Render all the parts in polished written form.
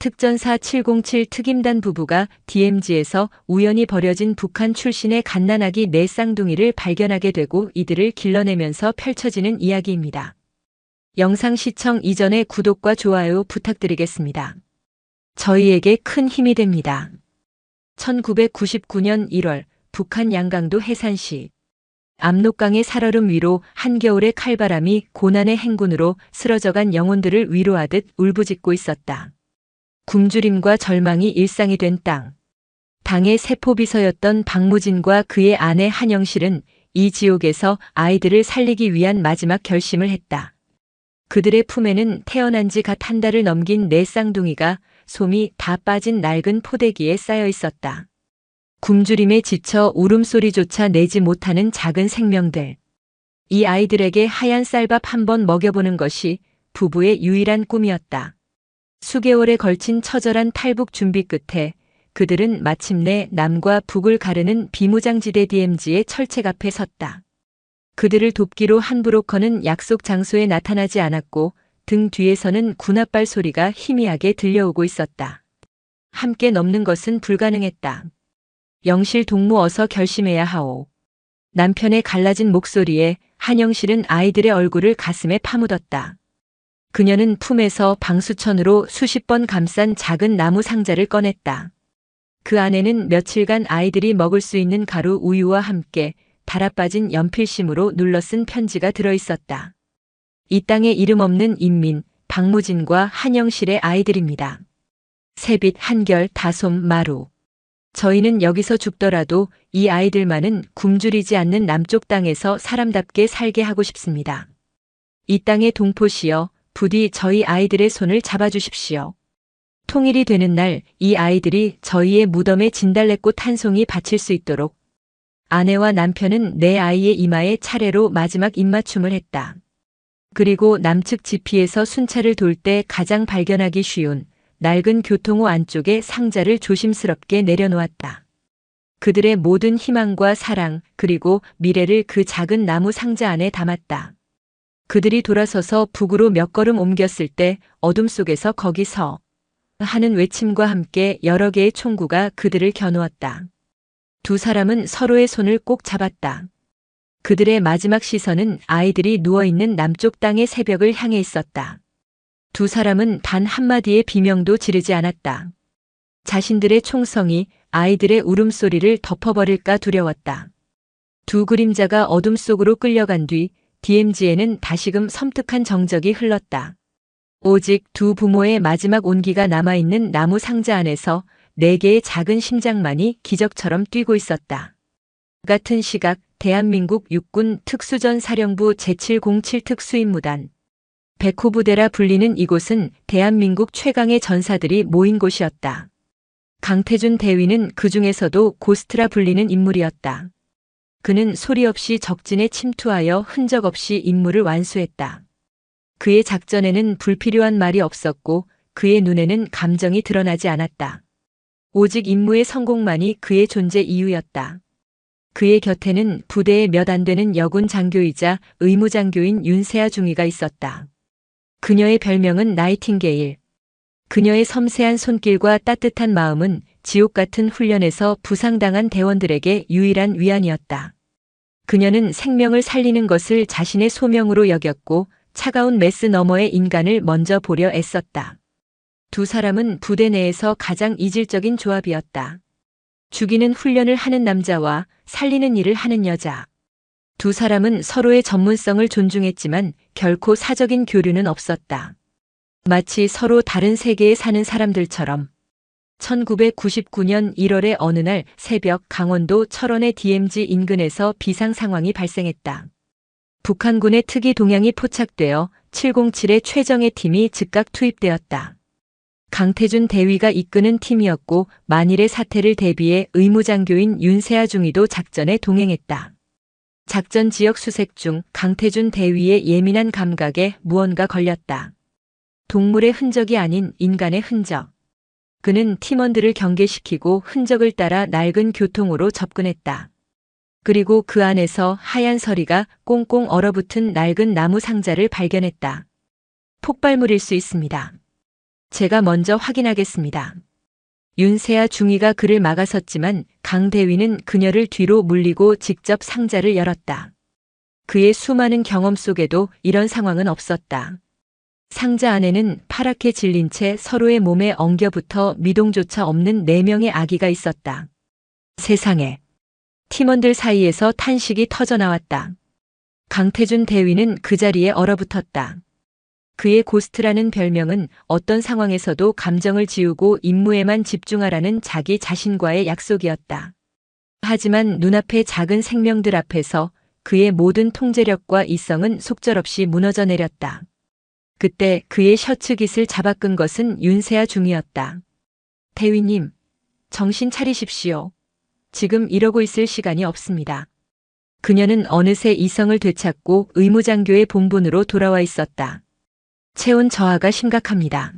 특전사 707 특임단 부부가 DMZ에서 우연히 버려진 북한 출신의 갓난아기 4쌍둥이를 발견하게 되고 이들을 길러내면서 펼쳐지는 이야기입니다. 영상 시청 이전에 구독과 좋아요 부탁드리겠습니다. 저희에게 큰 힘이 됩니다. 1999년 1월 북한 양강도 해산시 압록강의 살얼음 위로 한겨울의 칼바람이 고난의 행군으로 쓰러져간 영혼들을 위로하듯 울부짖고 있었다. 굶주림과 절망이 일상이 된 땅. 당의 세포비서였던 박무진과 그의 아내 한영실은 이 지옥에서 아이들을 살리기 위한 마지막 결심을 했다. 그들의 품에는 태어난 지 갓 한 달을 넘긴 4쌍둥이가 솜이 다 빠진 낡은 포대기에 쌓여 있었다. 굶주림에 지쳐 울음소리조차 내지 못하는 작은 생명들. 이 아이들에게 하얀 쌀밥 한번 먹여보는 것이 부부의 유일한 꿈이었다. 수개월에 걸친 처절한 탈북 준비 끝에 그들은 마침내 남과 북을 가르는 비무장지대 DMZ의 철책 앞에 섰다. 그들을 돕기로 한 브로커는 약속 장소에 나타나지 않았고 등 뒤에서는 군홧발 소리가 희미하게 들려오고 있었다. 함께 넘는 것은 불가능했다. 영실 동무 어서 결심해야 하오. 남편의 갈라진 목소리에 한영실은 아이들의 얼굴을 가슴에 파묻었다. 그녀는 품에서 방수천으로 수십 번 감싼 작은 나무 상자를 꺼냈다. 그 안에는 며칠간 아이들이 먹을 수 있는 가루 우유와 함께 달아빠진 연필심으로 눌러쓴 편지가 들어있었다. 이 땅에 이름 없는 인민, 박무진과 한영실의 아이들입니다. 세빛, 한결, 다솜, 마루. 저희는 여기서 죽더라도 이 아이들만은 굶주리지 않는 남쪽 땅에서 사람답게 살게 하고 싶습니다. 이 땅의 동포시여, 부디 저희 아이들의 손을 잡아주십시오. 통일이 되는 날 이 아이들이 저희의 무덤에 진달래꽃 한 송이 바칠 수 있도록. 아내와 남편은 내 아이의 이마에 차례로 마지막 입맞춤을 했다. 그리고 남측 지피에서 순찰을 돌 때 가장 발견하기 쉬운 낡은 교통호 안쪽에 상자를 조심스럽게 내려놓았다. 그들의 모든 희망과 사랑 그리고 미래를 그 작은 나무 상자 안에 담았다. 그들이 돌아서서 북으로 몇 걸음 옮겼을 때 어둠 속에서 거기서 하는 외침과 함께 여러 개의 총구가 그들을 겨누었다. 두 사람은 서로의 손을 꼭 잡았다. 그들의 마지막 시선은 아이들이 누워있는 남쪽 땅의 새벽을 향해 있었다. 두 사람은 단 한마디의 비명도 지르지 않았다. 자신들의 총성이 아이들의 울음소리를 덮어버릴까 두려웠다. 두 그림자가 어둠 속으로 끌려간 뒤 DMZ에는 다시금 섬뜩한 정적이 흘렀다. 오직 두 부모의 마지막 온기가 남아있는 나무 상자 안에서 4개의 작은 심장만이 기적처럼 뛰고 있었다. 같은 시각 대한민국 육군 특수전 사령부 제707 특수임무단 백호부대라 불리는 이곳은 대한민국 최강의 전사들이 모인 곳이었다. 강태준 대위는 그 중에서도 고스트라 불리는 인물이었다. 그는 소리 없이 적진에 침투하여 흔적 없이 임무를 완수했다. 그의 작전에는 불필요한 말이 없었고 그의 눈에는 감정이 드러나지 않았다. 오직 임무의 성공만이 그의 존재 이유였다. 그의 곁에는 부대의 몇 안 되는 여군 장교이자 의무장교인 윤세아 중위가 있었다. 그녀의 별명은 나이팅게일. 그녀의 섬세한 손길과 따뜻한 마음은 지옥 같은 훈련에서 부상당한 대원들에게 유일한 위안이었다. 그녀는 생명을 살리는 것을 자신의 소명으로 여겼고 차가운 메스 너머의 인간을 먼저 보려 애썼다. 두 사람은 부대 내에서 가장 이질적인 조합이었다. 죽이는 훈련을 하는 남자와 살리는 일을 하는 여자. 두 사람은 서로의 전문성을 존중했지만 결코 사적인 교류는 없었다. 마치 서로 다른 세계에 사는 사람들처럼. 1999년 1월의 어느 날 새벽 강원도 철원의 DMZ 인근에서 비상 상황이 발생했다. 북한군의 특이 동향이 포착되어 707의 최정예 팀이 즉각 투입되었다. 강태준 대위가 이끄는 팀이었고 만일의 사태를 대비해 의무장교인 윤세아 중위도 작전에 동행했다. 작전 지역 수색 중 강태준 대위의 예민한 감각에 무언가 걸렸다. 동물의 흔적이 아닌 인간의 흔적. 그는 팀원들을 경계시키고 흔적을 따라 낡은 교통으로 접근했다. 그리고 그 안에서 하얀 서리가 꽁꽁 얼어붙은 낡은 나무 상자를 발견했다. 폭발물일 수 있습니다. 제가 먼저 확인하겠습니다. 윤세아 중위가 그를 막아섰지만 강 대위는 그녀를 뒤로 물리고 직접 상자를 열었다. 그의 수많은 경험 속에도 이런 상황은 없었다. 상자 안에는 파랗게 질린 채 서로의 몸에 엉겨붙어 미동조차 없는 4명의 아기가 있었다. 세상에. 팀원들 사이에서 탄식이 터져나왔다. 강태준 대위는 그 자리에 얼어붙었다. 그의 고스트라는 별명은 어떤 상황에서도 감정을 지우고 임무에만 집중하라는 자기 자신과의 약속이었다. 하지만 눈앞의 작은 생명들 앞에서 그의 모든 통제력과 이성은 속절없이 무너져 내렸다. 그때 그의 셔츠 깃을 잡아끈 것은 윤세아 중이었다. 대위님, 정신 차리십시오. 지금 이러고 있을 시간이 없습니다. 그녀는 어느새 이성을 되찾고 의무장교의 본분으로 돌아와 있었다. 체온 저하가 심각합니다.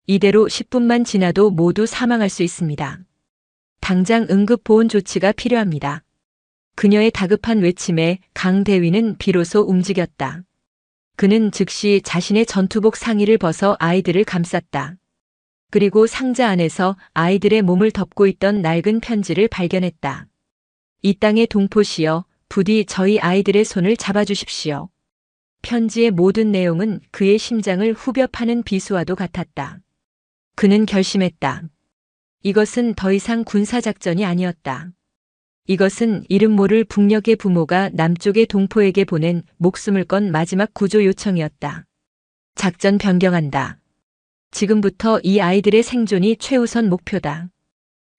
이대로 10분만 지나도 모두 사망할 수 있습니다. 당장 응급보온 조치가 필요합니다. 그녀의 다급한 외침에 강 대위는 비로소 움직였다. 그는 즉시 자신의 전투복 상의를 벗어 아이들을 감쌌다. 그리고 상자 안에서 아이들의 몸을 덮고 있던 낡은 편지를 발견했다. 이 땅의 동포시여, 부디 저희 아이들의 손을 잡아주십시오. 편지의 모든 내용은 그의 심장을 후벼 파는 비수와도 같았다. 그는 결심했다. 이것은 더 이상 군사작전이 아니었다. 이것은 이름 모를 북녘의 부모가 남쪽의 동포에게 보낸 목숨을 건 마지막 구조 요청이었다. 작전 변경한다. 지금부터 이 아이들의 생존이 최우선 목표다.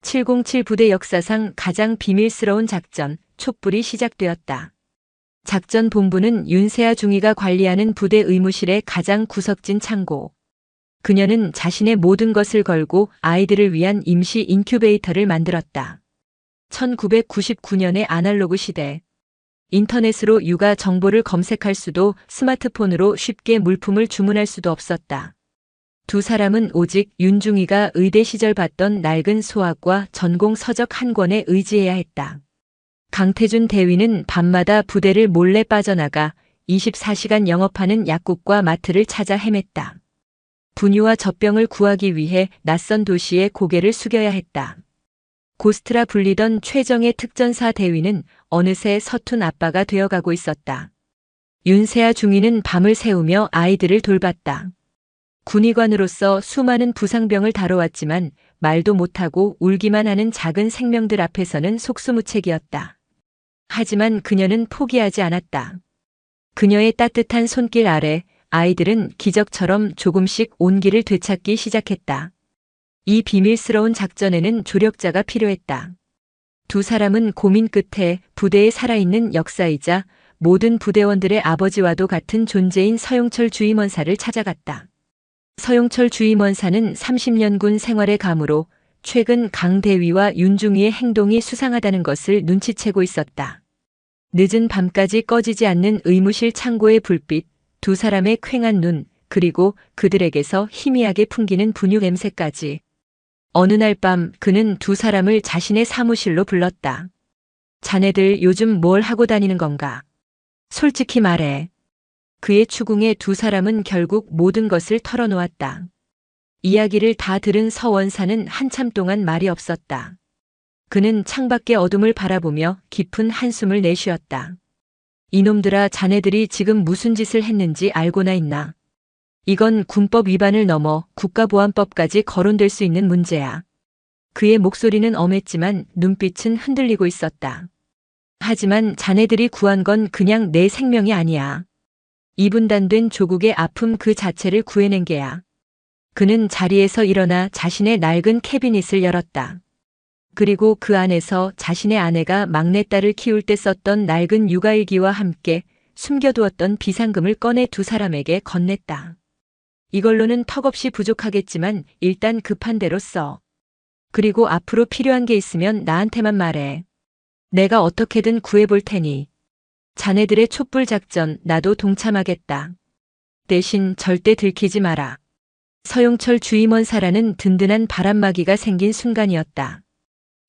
707 부대 역사상 가장 비밀스러운 작전, 촛불이 시작되었다. 작전 본부는 윤세아 중위가 관리하는 부대 의무실의 가장 구석진 창고. 그녀는 자신의 모든 것을 걸고 아이들을 위한 임시 인큐베이터를 만들었다. 1999년의 아날로그 시대. 인터넷으로 육아 정보를 검색할 수도 스마트폰으로 쉽게 물품을 주문할 수도 없었다. 두 사람은 오직 윤중이가 의대 시절 봤던 낡은 소학과 전공 서적 한 권에 의지해야 했다. 강태준 대위는 밤마다 부대를 몰래 빠져나가 24시간 영업하는 약국과 마트를 찾아 헤맸다. 분유와 젖병을 구하기 위해 낯선 도시에 고개를 숙여야 했다. 고스트라 불리던 최정예 특전사 대위는 어느새 서툰 아빠가 되어가고 있었다. 윤세아 중위는 밤을 새우며 아이들을 돌봤다. 군의관으로서 수많은 부상병을 다뤄왔지만 말도 못하고 울기만 하는 작은 생명들 앞에서는 속수무책이었다. 하지만 그녀는 포기하지 않았다. 그녀의 따뜻한 손길 아래 아이들은 기적처럼 조금씩 온기를 되찾기 시작했다. 이 비밀스러운 작전에는 조력자가 필요했다. 두 사람은 고민 끝에 부대에 살아있는 역사이자 모든 부대원들의 아버지와도 같은 존재인 서용철 주임원사를 찾아갔다. 서용철 주임원사는 30년 군 생활의 감으로 최근 강 대위와 윤중위의 행동이 수상하다는 것을 눈치채고 있었다. 늦은 밤까지 꺼지지 않는 의무실 창고의 불빛, 두 사람의 퀭한 눈, 그리고 그들에게서 희미하게 풍기는 분유 냄새까지. 어느 날 밤 그는 두 사람을 자신의 사무실로 불렀다. 자네들 요즘 뭘 하고 다니는 건가? 솔직히 말해. 그의 추궁에 두 사람은 결국 모든 것을 털어놓았다. 이야기를 다 들은 서원사는 한참 동안 말이 없었다. 그는 창밖의 어둠을 바라보며 깊은 한숨을 내쉬었다. 이놈들아, 자네들이 지금 무슨 짓을 했는지 알고나 있나? 이건 군법 위반을 넘어 국가보안법까지 거론될 수 있는 문제야. 그의 목소리는 엄했지만 눈빛은 흔들리고 있었다. 하지만 자네들이 구한 건 그냥 내 생명이 아니야. 이분단된 조국의 아픔 그 자체를 구해낸 게야. 그는 자리에서 일어나 자신의 낡은 캐비닛을 열었다. 그리고 그 안에서 자신의 아내가 막내딸을 키울 때 썼던 낡은 육아일기와 함께 숨겨두었던 비상금을 꺼내 두 사람에게 건넸다. 이걸로는 턱없이 부족하겠지만 일단 급한 대로 써. 그리고 앞으로 필요한 게 있으면 나한테만 말해. 내가 어떻게든 구해볼 테니. 자네들의 촛불 작전 나도 동참하겠다. 대신 절대 들키지 마라. 서용철 주임원사라는 든든한 바람막이가 생긴 순간이었다.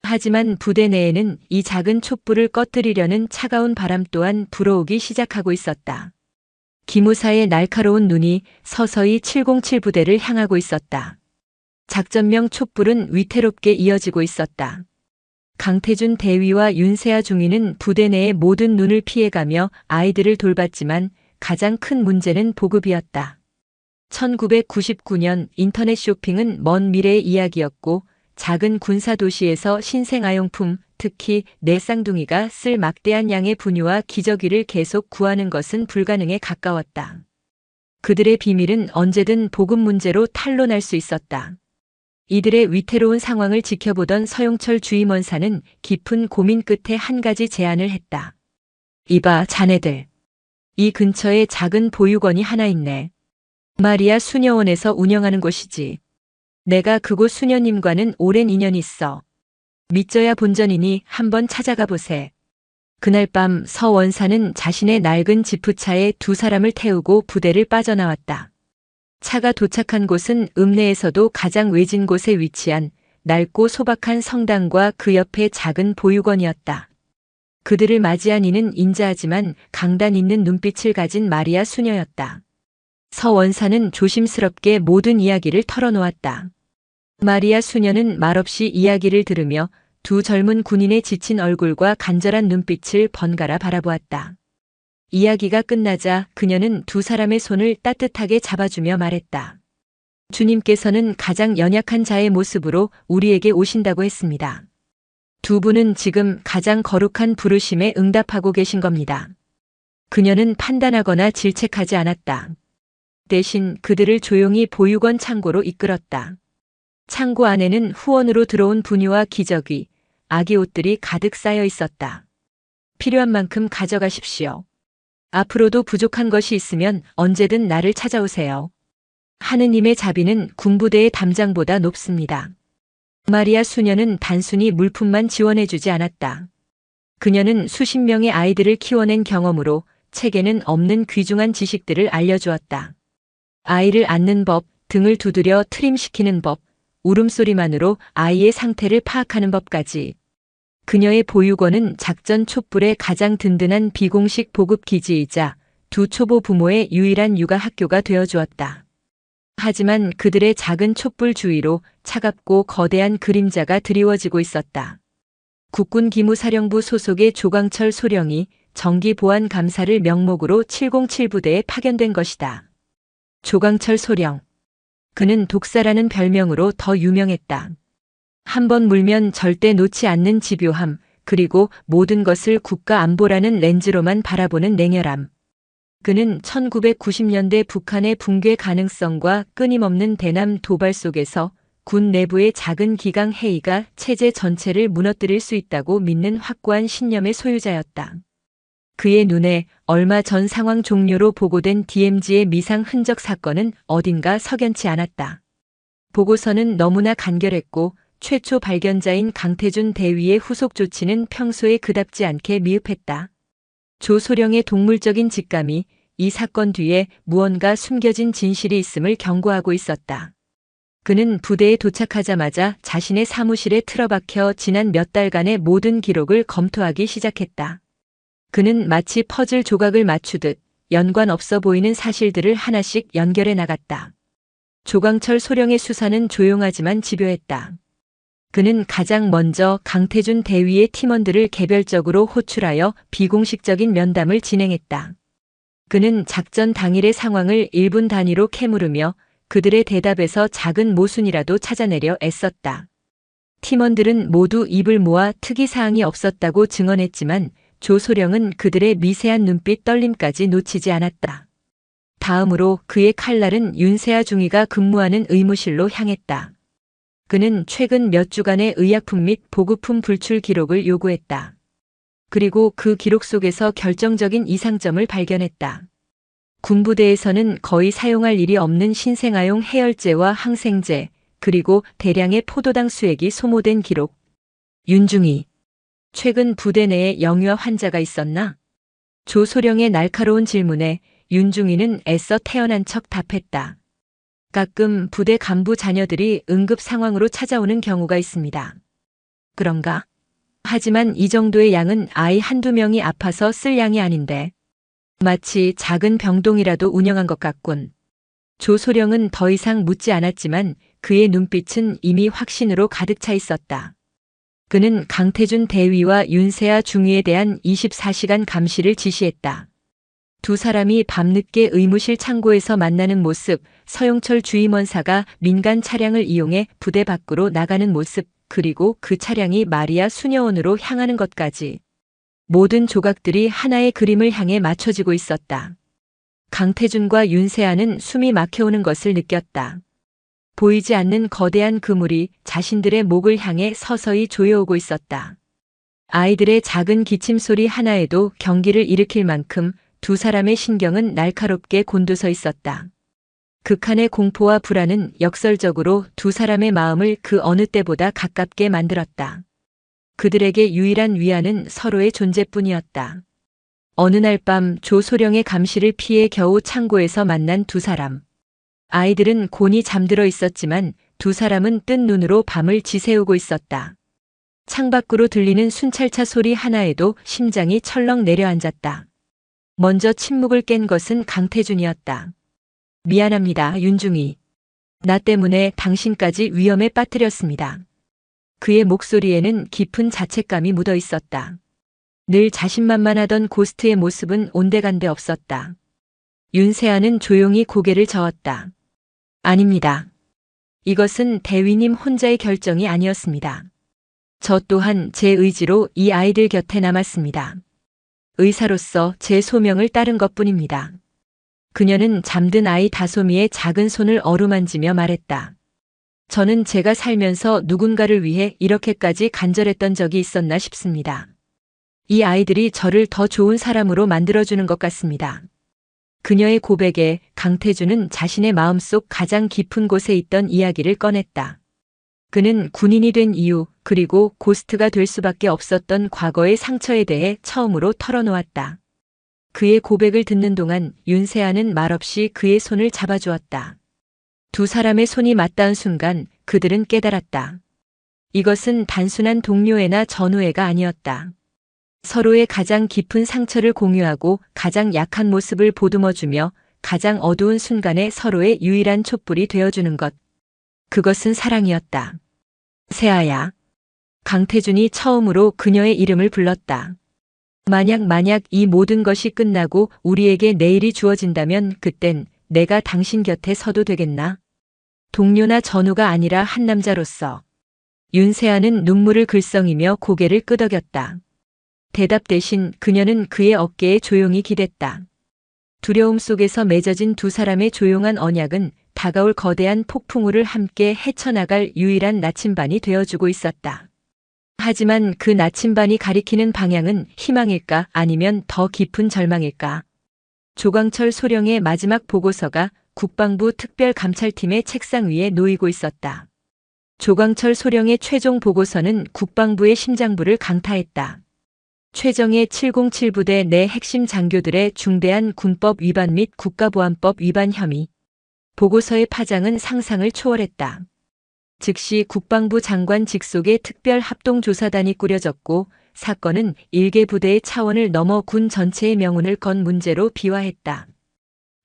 하지만 부대 내에는 이 작은 촛불을 꺼뜨리려는 차가운 바람 또한 불어오기 시작하고 있었다. 기무사의 날카로운 눈이 서서히 707 부대를 향하고 있었다. 작전명 촛불은 위태롭게 이어지고 있었다. 강태준 대위와 윤세아 중위는 부대 내의 모든 눈을 피해가며 아이들을 돌봤지만 가장 큰 문제는 보급이었다. 1999년 인터넷 쇼핑은 먼 미래의 이야기였고 작은 군사 도시에서 신생아용품, 특히 내 쌍둥이가 쓸 막대한 양의 분유와 기저귀를 계속 구하는 것은 불가능에 가까웠다. 그들의 비밀은 언제든 보급 문제로 탄로날 수 있었다. 이들의 위태로운 상황을 지켜보던 서용철 주임원사는 깊은 고민 끝에 한 가지 제안을 했다. 이봐, 자네들. 이 근처에 작은 보육원이 하나 있네. 마리아 수녀원에서 운영하는 곳이지. 내가 그곳 수녀님과는 오랜 인연이 있어. 믿져야 본전이니 한번 찾아가 보세. 그날 밤 서 원사는 자신의 낡은 지프차에 두 사람을 태우고 부대를 빠져나왔다. 차가 도착한 곳은 읍내에서도 가장 외진 곳에 위치한 낡고 소박한 성당과 그 옆에 작은 보육원이었다. 그들을 맞이한 이는 인자하지만 강단 있는 눈빛을 가진 마리아 수녀였다. 서 원사는 조심스럽게 모든 이야기를 털어놓았다. 마리아 수녀는 말없이 이야기를 들으며 두 젊은 군인의 지친 얼굴과 간절한 눈빛을 번갈아 바라보았다. 이야기가 끝나자 그녀는 두 사람의 손을 따뜻하게 잡아주며 말했다. 주님께서는 가장 연약한 자의 모습으로 우리에게 오신다고 했습니다. 두 분은 지금 가장 거룩한 부르심에 응답하고 계신 겁니다. 그녀는 판단하거나 질책하지 않았다. 대신 그들을 조용히 보육원 창고로 이끌었다. 창고 안에는 후원으로 들어온 분유와 기저귀, 아기 옷들이 가득 쌓여 있었다. 필요한 만큼 가져가십시오. 앞으로도 부족한 것이 있으면 언제든 나를 찾아오세요. 하느님의 자비는 군부대의 담장보다 높습니다. 마리아 수녀는 단순히 물품만 지원해주지 않았다. 그녀는 수십 명의 아이들을 키워낸 경험으로 책에는 없는 귀중한 지식들을 알려주었다. 아이를 안는 법, 등을 두드려 트림시키는 법, 울음소리만으로 아이의 상태를 파악하는 법까지. 그녀의 보육원은 작전 촛불의 가장 든든한 비공식 보급 기지이자 두 초보 부모의 유일한 육아 학교가 되어주었다. 하지만 그들의 작은 촛불 주위로 차갑고 거대한 그림자가 드리워지고 있었다. 국군 기무사령부 소속의 조광철 소령이 정기보안 감사를 명목으로 707 부대에 파견된 것이다. 조광철 소령. 그는 독사라는 별명으로 더 유명했다. 한번 물면 절대 놓지 않는 집요함, 그리고 모든 것을 국가 안보라는 렌즈로만 바라보는 냉혈함. 그는 1990년대 북한의 붕괴 가능성과 끊임없는 대남 도발 속에서 군 내부의 작은 기강 해이가 체제 전체를 무너뜨릴 수 있다고 믿는 확고한 신념의 소유자였다. 그의 눈에 얼마 전 상황 종료로 보고된 DMZ의 미상 흔적 사건은 어딘가 석연치 않았다. 보고서는 너무나 간결했고 최초 발견자인 강태준 대위의 후속 조치는 평소에 그답지 않게 미흡했다. 조 소령의 동물적인 직감이 이 사건 뒤에 무언가 숨겨진 진실이 있음을 경고하고 있었다. 그는 부대에 도착하자마자 자신의 사무실에 틀어박혀 지난 몇 달간의 모든 기록을 검토하기 시작했다. 그는 마치 퍼즐 조각을 맞추듯 연관 없어 보이는 사실들을 하나씩 연결해 나갔다. 조광철 소령의 수사는 조용하지만 집요했다. 그는 가장 먼저 강태준 대위의 팀원들을 개별적으로 호출하여 비공식적인 면담을 진행했다. 그는 작전 당일의 상황을 1분 단위로 캐물으며 그들의 대답에서 작은 모순이라도 찾아내려 애썼다. 팀원들은 모두 입을 모아 특이사항이 없었다고 증언했지만 조 소령은 그들의 미세한 눈빛 떨림까지 놓치지 않았다. 다음으로 그의 칼날은 윤세아 중위가 근무하는 의무실로 향했다. 그는 최근 몇 주간의 의약품 및 보급품 불출 기록을 요구했다. 그리고 그 기록 속에서 결정적인 이상점을 발견했다. 군부대에서는 거의 사용할 일이 없는 신생아용 해열제와 항생제, 그리고 대량의 포도당 수액이 소모된 기록. 윤중이. 최근 부대 내에 영유아 환자가 있었나? 조 소령의 날카로운 질문에 윤중이는 애써 태어난 척 답했다. 가끔 부대 간부 자녀들이 응급 상황으로 찾아오는 경우가 있습니다. 그런가? 하지만 이 정도의 양은 아이 한두 명이 아파서 쓸 양이 아닌데. 마치 작은 병동이라도 운영한 것 같군. 조소령은 더 이상 묻지 않았지만 그의 눈빛은 이미 확신으로 가득 차 있었다. 그는 강태준 대위와 윤세아 중위에 대한 24시간 감시를 지시했다. 두 사람이 밤늦게 의무실 창고에서 만나는 모습, 서용철 주임원사가 민간 차량을 이용해 부대 밖으로 나가는 모습, 그리고 그 차량이 마리아 수녀원으로 향하는 것까지. 모든 조각들이 하나의 그림을 향해 맞춰지고 있었다. 강태준과 윤세아는 숨이 막혀오는 것을 느꼈다. 보이지 않는 거대한 그물이 자신들의 목을 향해 서서히 조여오고 있었다. 아이들의 작은 기침소리 하나에도 경기를 일으킬 만큼 두 사람의 신경은 날카롭게 곤두서 있었다. 극한의 공포와 불안은 역설적으로 두 사람의 마음을 그 어느 때보다 가깝게 만들었다. 그들에게 유일한 위안은 서로의 존재뿐이었다. 어느 날 밤 조소령의 감시를 피해 겨우 창고에서 만난 두 사람. 아이들은 곤히 잠들어 있었지만 두 사람은 뜬 눈으로 밤을 지새우고 있었다. 창밖으로 들리는 순찰차 소리 하나에도 심장이 철렁 내려앉았다. 먼저 침묵을 깬 것은 강태준이었다. 미안합니다, 윤중이. 나 때문에 당신까지 위험에 빠뜨렸습니다. 그의 목소리에는 깊은 자책감이 묻어 있었다. 늘 자신만만하던 고스트의 모습은 온데간데 없었다. 윤세아는 조용히 고개를 저었다. 아닙니다. 이것은 대위님 혼자의 결정이 아니었습니다. 저 또한 제 의지로 이 아이들 곁에 남았습니다. 의사로서 제 소명을 따른 것뿐입니다. 그녀는 잠든 아이 다솜이의 작은 손을 어루만지며 말했다. 저는 제가 살면서 누군가를 위해 이렇게까지 간절했던 적이 있었나 싶습니다. 이 아이들이 저를 더 좋은 사람으로 만들어주는 것 같습니다. 그녀의 고백에 강태준은 자신의 마음속 가장 깊은 곳에 있던 이야기를 꺼냈다. 그는 군인이 된 이유, 그리고 고스트가 될 수밖에 없었던 과거의 상처에 대해 처음으로 털어놓았다. 그의 고백을 듣는 동안 윤세아는 말없이 그의 손을 잡아주었다. 두 사람의 손이 맞닿은 순간 그들은 깨달았다. 이것은 단순한 동료애나 전우애가 아니었다. 서로의 가장 깊은 상처를 공유하고 가장 약한 모습을 보듬어주며 가장 어두운 순간에 서로의 유일한 촛불이 되어주는 것. 그것은 사랑이었다. 세아야. 강태준이 처음으로 그녀의 이름을 불렀다. 만약 이 모든 것이 끝나고 우리에게 내일이 주어진다면 그땐 내가 당신 곁에 서도 되겠나? 동료나 전우가 아니라 한 남자로서. 윤세아는 눈물을 글썽이며 고개를 끄덕였다. 대답 대신 그녀는 그의 어깨에 조용히 기댔다. 두려움 속에서 맺어진 두 사람의 조용한 언약은 다가올 거대한 폭풍우를 함께 헤쳐나갈 유일한 나침반이 되어주고 있었다. 하지만 그 나침반이 가리키는 방향은 희망일까 아니면 더 깊은 절망일까? 조광철 소령의 마지막 보고서가 국방부 특별감찰팀의 책상 위에 놓이고 있었다. 조광철 소령의 최종 보고서는 국방부의 심장부를 강타했다. 최정예 707부대 내 핵심 장교들의 중대한 군법 위반 및 국가보안법 위반 혐의. 보고서의 파장은 상상을 초월했다. 즉시 국방부 장관 직속의 특별합동조사단이 꾸려졌고 사건은 일개 부대의 차원을 넘어 군 전체의 명운을 건 문제로 비화했다.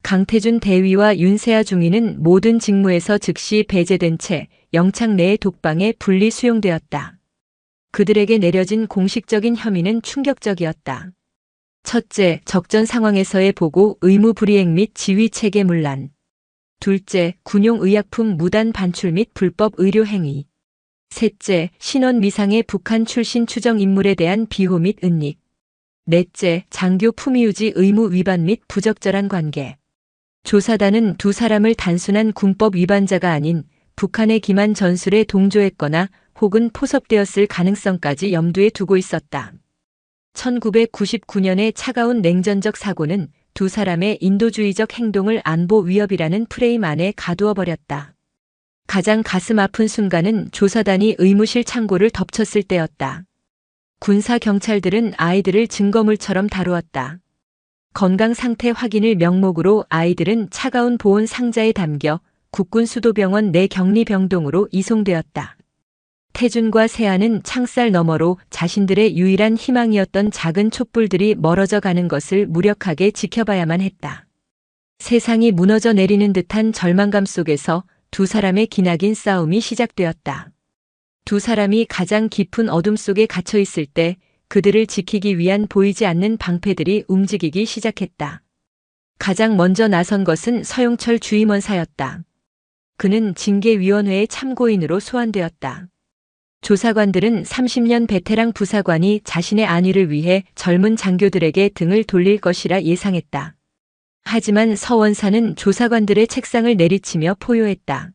강태준 대위와 윤세아 중위는 모든 직무에서 즉시 배제된 채 영창 내의 독방에 분리 수용되었다. 그들에게 내려진 공식적인 혐의는 충격적이었다. 첫째, 적전 상황에서의 보고 의무 불이행 및 지휘 체계 문란. 둘째, 군용 의약품 무단 반출 및 불법 의료 행위. 셋째, 신원 미상의 북한 출신 추정 인물에 대한 비호 및 은닉. 넷째, 장교 품위유지 의무 위반 및 부적절한 관계. 조사단은 두 사람을 단순한 군법 위반자가 아닌 북한의 기만 전술에 동조했거나 혹은 포섭되었을 가능성까지 염두에 두고 있었다. 1999년의 차가운 냉전적 사고는 두 사람의 인도주의적 행동을 안보 위협이라는 프레임 안에 가두어 버렸다. 가장 가슴 아픈 순간은 조사단이 의무실 창고를 덮쳤을 때였다. 군사 경찰들은 아이들을 증거물처럼 다루었다. 건강 상태 확인을 명목으로 아이들은 차가운 보온 상자에 담겨 국군 수도병원 내 격리병동으로 이송되었다. 태준과 세아는 창살 너머로 자신들의 유일한 희망이었던 작은 촛불들이 멀어져 가는 것을 무력하게 지켜봐야만 했다. 세상이 무너져 내리는 듯한 절망감 속에서 두 사람의 기나긴 싸움이 시작되었다. 두 사람이 가장 깊은 어둠 속에 갇혀 있을 때 그들을 지키기 위한 보이지 않는 방패들이 움직이기 시작했다. 가장 먼저 나선 것은 서용철 주임원사였다. 그는 징계위원회의 참고인으로 소환되었다. 조사관들은 30년 베테랑 부사관이 자신의 안위를 위해 젊은 장교들에게 등을 돌릴 것이라 예상했다. 하지만 서원사는 조사관들의 책상을 내리치며 포효했다.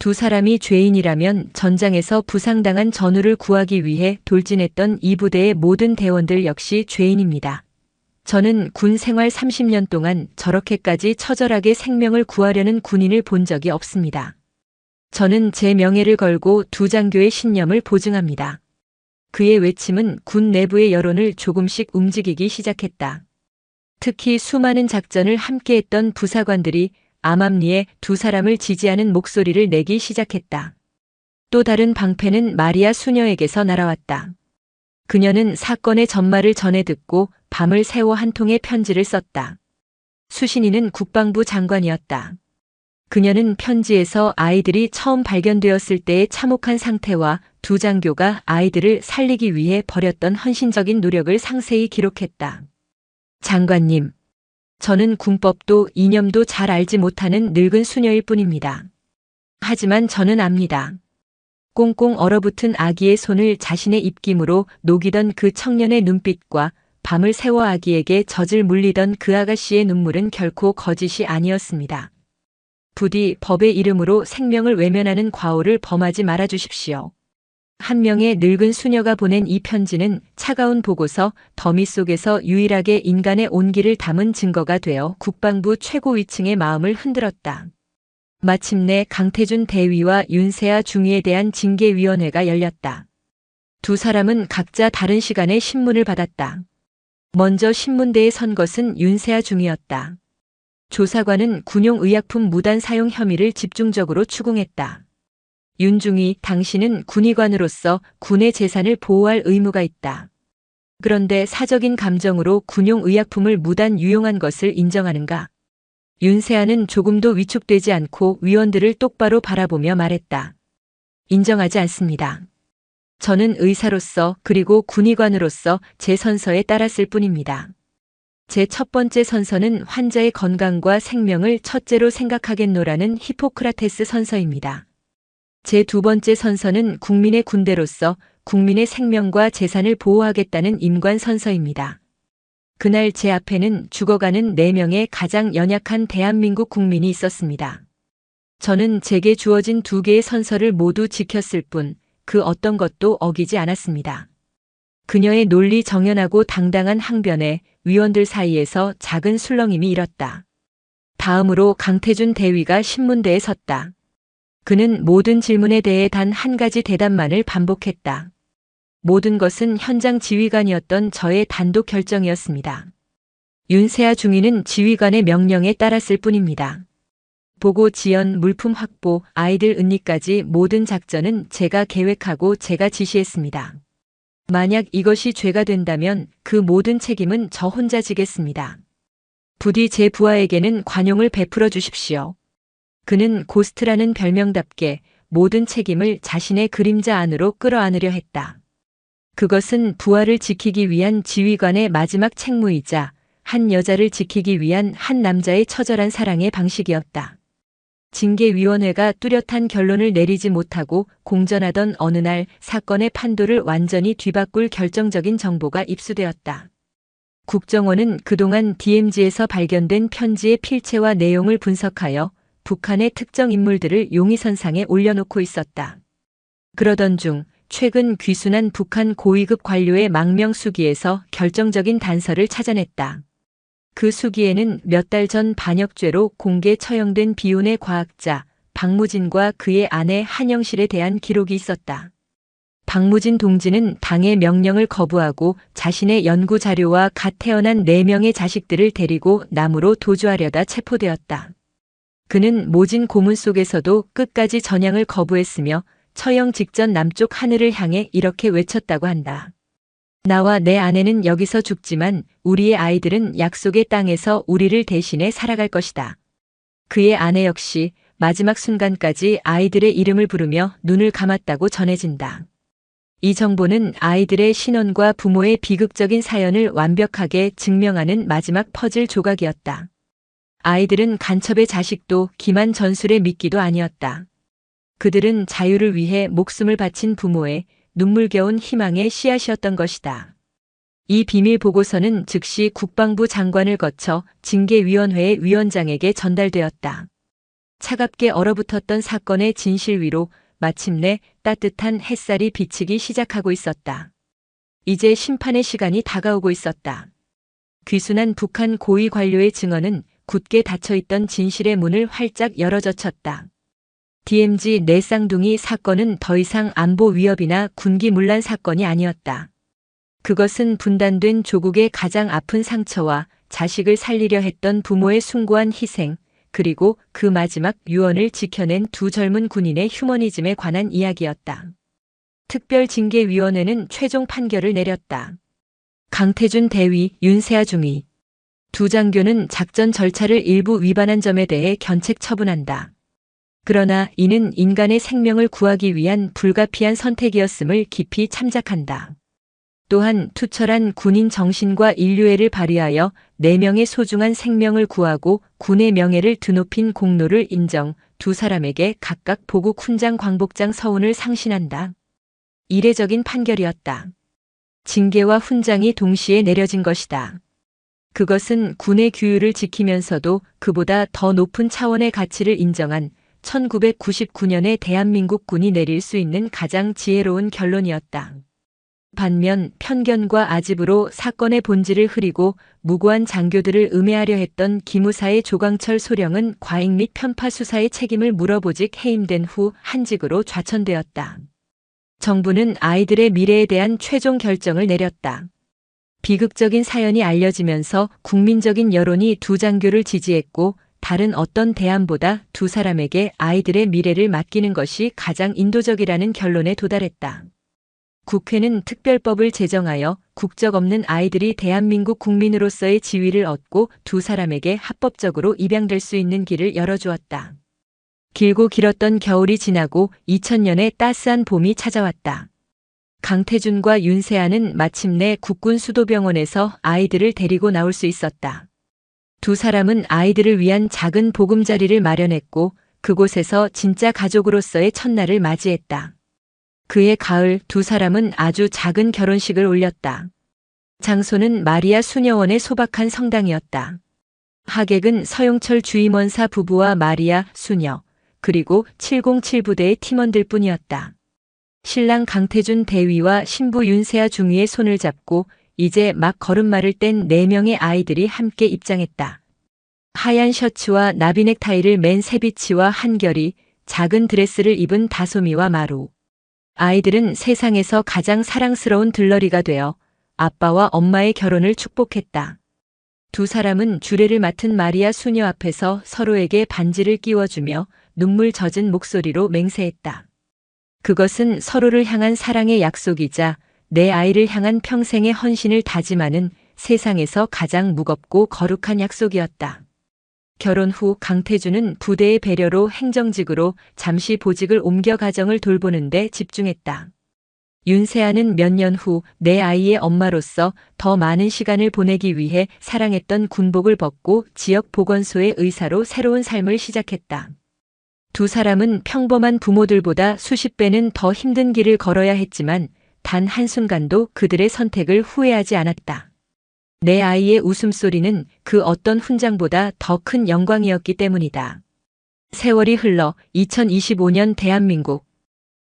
두 사람이 죄인이라면 전장에서 부상당한 전우를 구하기 위해 돌진했던 이 부대의 모든 대원들 역시 죄인입니다. 저는 군 생활 30년 동안 저렇게까지 처절하게 생명을 구하려는 군인을 본 적이 없습니다. 저는 제 명예를 걸고 두 장교의 신념을 보증합니다. 그의 외침은 군 내부의 여론을 조금씩 움직이기 시작했다. 특히 수많은 작전을 함께했던 부사관들이 암암리에 두 사람을 지지하는 목소리를 내기 시작했다. 또 다른 방패는 마리아 수녀에게서 날아왔다. 그녀는 사건의 전말을 전해 듣고 밤을 새워 한 통의 편지를 썼다. 수신인은 국방부 장관이었다. 그녀는 편지에서 아이들이 처음 발견되었을 때의 참혹한 상태와 두 장교가 아이들을 살리기 위해 벌였던 헌신적인 노력을 상세히 기록했다. 장관님, 저는 군법도 이념도 잘 알지 못하는 늙은 수녀일 뿐입니다. 하지만 저는 압니다. 꽁꽁 얼어붙은 아기의 손을 자신의 입김으로 녹이던 그 청년의 눈빛과 밤을 새워 아기에게 젖을 물리던 그 아가씨의 눈물은 결코 거짓이 아니었습니다. 부디 법의 이름으로 생명을 외면하는 과오를 범하지 말아 주십시오. 한 명의 늙은 수녀가 보낸 이 편지는 차가운 보고서 더미 속에서 유일하게 인간의 온기를 담은 증거가 되어 국방부 최고위층의 마음을 흔들었다. 마침내 강태준 대위와 윤세아 중위에 대한 징계위원회가 열렸다. 두 사람은 각자 다른 시간에 신문을 받았다. 먼저 신문대에 선 것은 윤세아 중위였다. 조사관은 군용의약품 무단 사용 혐의를 집중적으로 추궁했다. 윤중위, 당신은 군의관으로서 군의 재산을 보호할 의무가 있다. 그런데 사적인 감정으로 군용의약품을 무단 유용한 것을 인정하는가? 윤세아는 조금도 위축되지 않고 위원들을 똑바로 바라보며 말했다. 인정하지 않습니다. 저는 의사로서 그리고 군의관으로서 제 선서에 따랐을 뿐입니다. 제 첫 번째 선서는 환자의 건강과 생명을 첫째로 생각하겠노라는 히포크라테스 선서입니다. 제 두 번째 선서는 국민의 군대로서 국민의 생명과 재산을 보호하겠다는 임관 선서입니다. 그날 제 앞에는 죽어가는 4명의 가장 연약한 대한민국 국민이 있었습니다. 저는 제게 주어진 2개의 선서를 모두 지켰을 뿐 그 어떤 것도 어기지 않았습니다. 그녀의 논리 정연하고 당당한 항변에 위원들 사이에서 작은 술렁임이 일었다. 다음으로 강태준 대위가 신문대에 섰다. 그는 모든 질문에 대해 단 한 가지 대답만을 반복했다. 모든 것은 현장 지휘관이었던 저의 단독 결정이었습니다. 윤세아 중위는 지휘관의 명령에 따랐을 뿐입니다. 보고 지연, 물품 확보, 아이들 은리까지 모든 작전은 제가 계획하고 제가 지시했습니다. 만약 이것이 죄가 된다면 그 모든 책임은 저 혼자 지겠습니다. 부디 제 부하에게는 관용을 베풀어 주십시오. 그는 고스트라는 별명답게 모든 책임을 자신의 그림자 안으로 끌어안으려 했다. 그것은 부하를 지키기 위한 지휘관의 마지막 책무이자 한 여자를 지키기 위한 한 남자의 처절한 사랑의 방식이었다. 징계위원회가 뚜렷한 결론을 내리지 못하고 공전하던 어느 날 사건의 판도를 완전히 뒤바꿀 결정적인 정보가 입수되었다. 국정원은 그동안 DMZ에서 발견된 편지의 필체와 내용을 분석하여 북한의 특정 인물들을 용의선상에 올려놓고 있었다. 그러던 중 최근 귀순한 북한 고위급 관료의 망명 수기에서 결정적인 단서를 찾아냈다. 그 수기에는 몇 달 전 반역죄로 공개 처형된 비운의 과학자 박무진과 그의 아내 한영실에 대한 기록이 있었다. 박무진 동지는 당의 명령을 거부하고 자신의 연구 자료와 갓 태어난 4명의 자식들을 데리고 남으로 도주하려다 체포되었다. 그는 모진 고문 속에서도 끝까지 전향을 거부했으며 처형 직전 남쪽 하늘을 향해 이렇게 외쳤다고 한다. 나와 내 아내는 여기서 죽지만 우리의 아이들은 약속의 땅에서 우리를 대신해 살아갈 것이다. 그의 아내 역시 마지막 순간까지 아이들의 이름을 부르며 눈을 감았다고 전해진다. 이 정보는 아이들의 신원과 부모의 비극적인 사연을 완벽하게 증명하는 마지막 퍼즐 조각이었다. 아이들은 간첩의 자식도 기만 전술의 미끼도 아니었다. 그들은 자유를 위해 목숨을 바친 부모의 눈물겨운 희망의 씨앗이었던 것이다. 이 비밀 보고서는 즉시 국방부 장관을 거쳐 징계위원회의 위원장에게 전달되었다. 차갑게 얼어붙었던 사건의 진실 위로 마침내 따뜻한 햇살이 비치기 시작하고 있었다. 이제 심판의 시간이 다가오고 있었다. 귀순한 북한 고위 관료의 증언은 굳게 닫혀있던 진실의 문을 활짝 열어젖혔다. DMZ 내 쌍둥이 사건은 더 이상 안보 위협이나 군기문란 사건이 아니었다. 그것은 분단된 조국의 가장 아픈 상처와 자식을 살리려 했던 부모의 숭고한 희생, 그리고 그 마지막 유언을 지켜낸 두 젊은 군인의 휴머니즘에 관한 이야기였다. 특별징계위원회는 최종 판결을 내렸다. 강태준 대위, 윤세아 중위. 두 장교는 작전 절차를 일부 위반한 점에 대해 견책 처분한다. 그러나 이는 인간의 생명을 구하기 위한 불가피한 선택이었음을 깊이 참작한다. 또한 투철한 군인 정신과 인류애를 발휘하여 4명의 소중한 생명을 구하고 군의 명예를 드높인 공로를 인정, 두 사람에게 각각 보국 훈장 광복장 서운을 상신한다. 이례적인 판결이었다. 징계와 훈장이 동시에 내려진 것이다. 그것은 군의 규율을 지키면서도 그보다 더 높은 차원의 가치를 인정한 1999년에 대한민국 군이 내릴 수 있는 가장 지혜로운 결론이었다. 반면 편견과 아집으로 사건의 본질을 흐리고 무고한 장교들을 음해하려 했던 기무사의 조광철 소령은 과잉 및 편파 수사의 책임을 물어보직 해임된 후 한직으로 좌천되었다. 정부는 아이들의 미래에 대한 최종 결정을 내렸다. 비극적인 사연이 알려지면서 국민적인 여론이 두 장교를 지지했고 다른 어떤 대안보다 두 사람에게 아이들의 미래를 맡기는 것이 가장 인도적이라는 결론에 도달했다. 국회는 특별법을 제정하여 국적 없는 아이들이 대한민국 국민으로서의 지위를 얻고 두 사람에게 합법적으로 입양될 수 있는 길을 열어주었다. 길고 길었던 겨울이 지나고 2000년에 따스한 봄이 찾아왔다. 강태준과 윤세아는 마침내 국군 수도병원에서 아이들을 데리고 나올 수 있었다. 두 사람은 아이들을 위한 작은 보금자리를 마련했고 그곳에서 진짜 가족으로서의 첫날을 맞이했다. 그해 가을 두 사람은 아주 작은 결혼식을 올렸다. 장소는 마리아 수녀원의 소박한 성당이었다. 하객은 서용철 주임원사 부부와 마리아 수녀, 그리고 707 부대의 팀원들 뿐이었다. 신랑 강태준 대위와 신부 윤세아 중위의 손을 잡고 이제 막 걸음마를 뗀 4명의 아이들이 함께 입장했다. 하얀 셔츠와 나비 넥타이를 맨 세비치와 한결이, 작은 드레스를 입은 다솜이와 마루. 아이들은 세상에서 가장 사랑스러운 들러리가 되어 아빠와 엄마의 결혼을 축복했다. 두 사람은 주례를 맡은 마리아 수녀 앞에서 서로에게 반지를 끼워주며 눈물 젖은 목소리로 맹세했다. 그것은 서로를 향한 사랑의 약속이자 내 아이를 향한 평생의 헌신을 다짐하는 세상에서 가장 무겁고 거룩한 약속이었다. 결혼 후 강태준은 부대의 배려로 행정직으로 잠시 보직을 옮겨 가정을 돌보는 데 집중했다. 윤세아는 몇 년 후 내 아이의 엄마로서 더 많은 시간을 보내기 위해 사랑했던 군복을 벗고 지역 보건소의 의사로 새로운 삶을 시작했다. 두 사람은 평범한 부모들보다 수십 배는 더 힘든 길을 걸어야 했지만 단 한순간도 그들의 선택을 후회하지 않았다. 내 아이의 웃음소리는 그 어떤 훈장보다 더 큰 영광이었기 때문이다. 세월이 흘러 2025년 대한민국.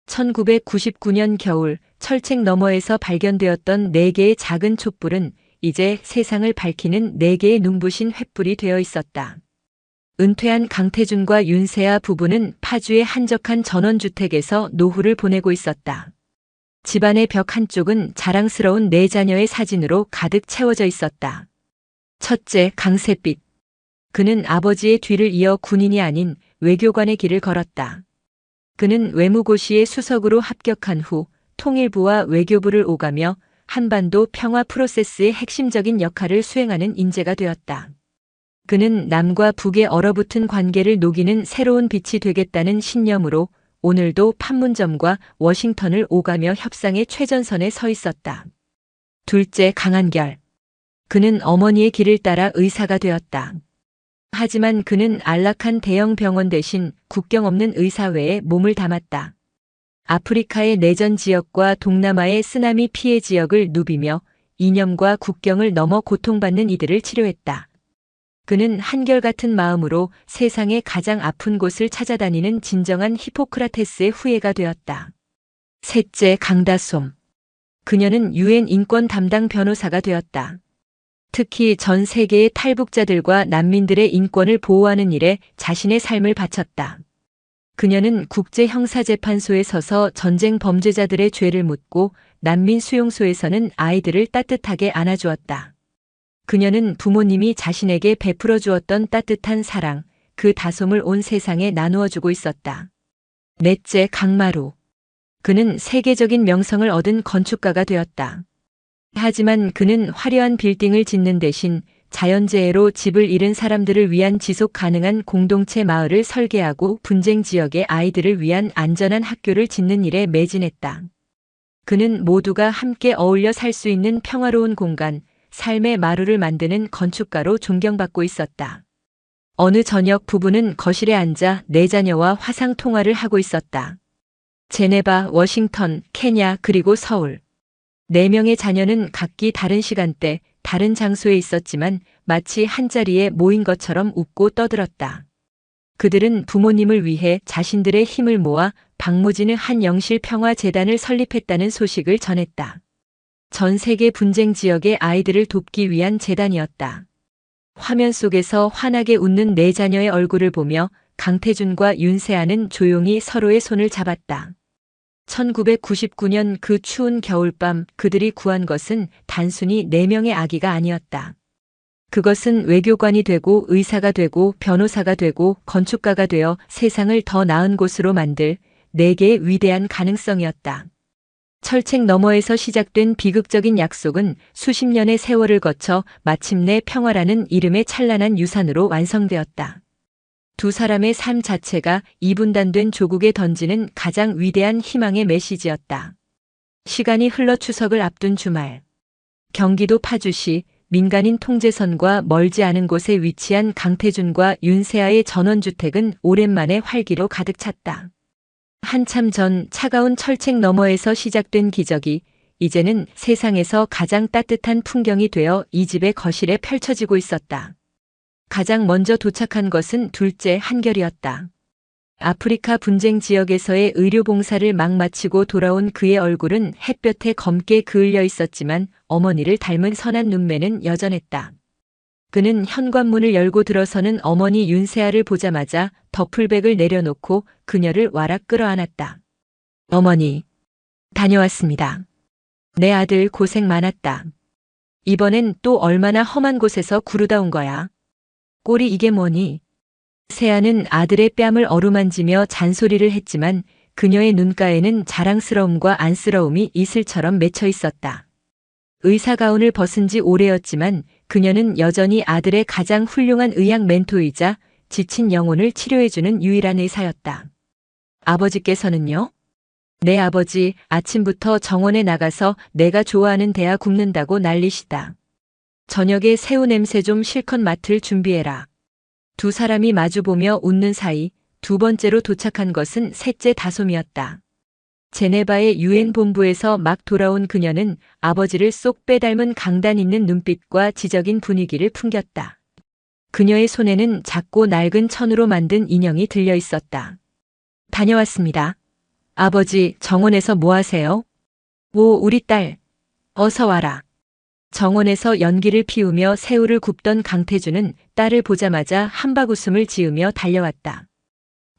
1999년 겨울 철책 너머에서 발견되었던 4개의 작은 촛불은 이제 세상을 밝히는 4개의 눈부신 횃불이 되어 있었다. 은퇴한 강태준과 윤세아 부부는 파주의 한적한 전원주택에서 노후를 보내고 있었다. 집안의 벽 한쪽은 자랑스러운 4자녀의 사진으로 가득 채워져 있었다. 첫째, 강세빛. 그는 아버지의 뒤를 이어 군인이 아닌 외교관의 길을 걸었다. 그는 외무고시에 수석으로 합격한 후 통일부와 외교부를 오가며 한반도 평화 프로세스의 핵심적인 역할을 수행하는 인재가 되었다. 그는 남과 북의 얼어붙은 관계를 녹이는 새로운 빛이 되겠다는 신념으로 오늘도 판문점과 워싱턴을 오가며 협상의 최전선에 서 있었다. 둘째, 강한결. 그는 어머니의 길을 따라 의사가 되었다. 하지만 그는 안락한 대형 병원 대신 국경 없는 의사회에 몸을 담았다. 아프리카의 내전 지역과 동남아의 쓰나미 피해 지역을 누비며 이념과 국경을 넘어 고통받는 이들을 치료했다. 그는 한결같은 마음으로 세상의 가장 아픈 곳을 찾아다니는 진정한 히포크라테스의 후예가 되었다. 셋째, 강다솜. 그녀는 유엔 인권 담당 변호사가 되었다. 특히 전 세계의 탈북자들과 난민들의 인권을 보호하는 일에 자신의 삶을 바쳤다. 그녀는 국제형사재판소에 서서 전쟁 범죄자들의 죄를 묻고 난민 수용소에서는 아이들을 따뜻하게 안아주었다. 그녀는 부모님이 자신에게 베풀어 주었던 따뜻한 사랑, 그 다솜을 온 세상에 나누어 주고 있었다. 넷째, 강마루. 그는 세계적인 명성을 얻은 건축가가 되었다. 하지만 그는 화려한 빌딩을 짓는 대신 자연재해로 집을 잃은 사람들을 위한 지속 가능한 공동체 마을을 설계하고 분쟁 지역의 아이들을 위한 안전한 학교를 짓는 일에 매진했다. 그는 모두가 함께 어울려 살 수 있는 평화로운 공간, 삶의 마루를 만드는 건축가로 존경받고 있었다. 어느 저녁 부부는 거실에 앉아 네 자녀와 화상 통화를 하고 있었다. 제네바, 워싱턴, 케냐, 그리고 서울. 4명의 자녀는 각기 다른 시간대, 다른 장소에 있었지만 마치 한자리에 모인 것처럼 웃고 떠들었다. 그들은 부모님을 위해 자신들의 힘을 모아 박무진의 한영실 평화재단을 설립했다는 소식을 전했다. 전 세계 분쟁 지역의 아이들을 돕기 위한 재단이었다. 화면 속에서 환하게 웃는 네 자녀의 얼굴을 보며 강태준과 윤세아는 조용히 서로의 손을 잡았다. 1999년 그 추운 겨울밤 그들이 구한 것은 단순히 4명의 아기가 아니었다. 그것은 외교관이 되고 의사가 되고 변호사가 되고 건축가가 되어 세상을 더 나은 곳으로 만들 4개의 위대한 가능성이었다. 철책 너머에서 시작된 비극적인 약속은 수십 년의 세월을 거쳐 마침내 평화라는 이름의 찬란한 유산으로 완성되었다. 두 사람의 삶 자체가 이분단된 조국에 던지는 가장 위대한 희망의 메시지였다. 시간이 흘러 추석을 앞둔 주말. 경기도 파주시 민간인 통제선과 멀지 않은 곳에 위치한 강태준과 윤세아의 전원주택은 오랜만에 활기로 가득 찼다. 한참 전 차가운 철책 너머에서 시작된 기적이 이제는 세상에서 가장 따뜻한 풍경이 되어 이 집의 거실에 펼쳐지고 있었다. 가장 먼저 도착한 것은 둘째 한결이었다. 아프리카 분쟁 지역에서의 의료봉사를 막 마치고 돌아온 그의 얼굴은 햇볕에 검게 그을려 있었지만 어머니를 닮은 선한 눈매는 여전했다. 그는 현관문을 열고 들어서는 어머니 윤세아를 보자마자 더플백을 내려놓고 그녀를 와락 끌어안았다. 어머니, 다녀왔습니다. 내 아들 고생 많았다. 이번엔 또 얼마나 험한 곳에서 구르다 온 거야. 꼴이 이게 뭐니? 세아는 아들의 뺨을 어루만지며 잔소리를 했지만 그녀의 눈가에는 자랑스러움과 안쓰러움이 이슬처럼 맺혀 있었다. 의사 가운을 벗은 지 오래였지만 그녀는 여전히 아들의 가장 훌륭한 의학 멘토이자 지친 영혼을 치료해주는 유일한 의사였다. 아버지께서는요? 내 아버지 아침부터 정원에 나가서 내가 좋아하는 대하 굽는다고 난리시다. 저녁에 새우 냄새 좀 실컷 맡을 준비해라. 두 사람이 마주보며 웃는 사이 두 번째로 도착한 것은 셋째 다솜이었다. 제네바의 유엔 본부에서 막 돌아온 그녀는 아버지를 쏙 빼닮은 강단 있는 눈빛과 지적인 분위기를 풍겼다. 그녀의 손에는 작고 낡은 천으로 만든 인형이 들려 있었다. 다녀왔습니다. 아버지, 정원에서 뭐 하세요? 오, 우리 딸. 어서 와라. 정원에서 연기를 피우며 새우를 굽던 강태준은 딸을 보자마자 한박웃음을 지으며 달려왔다.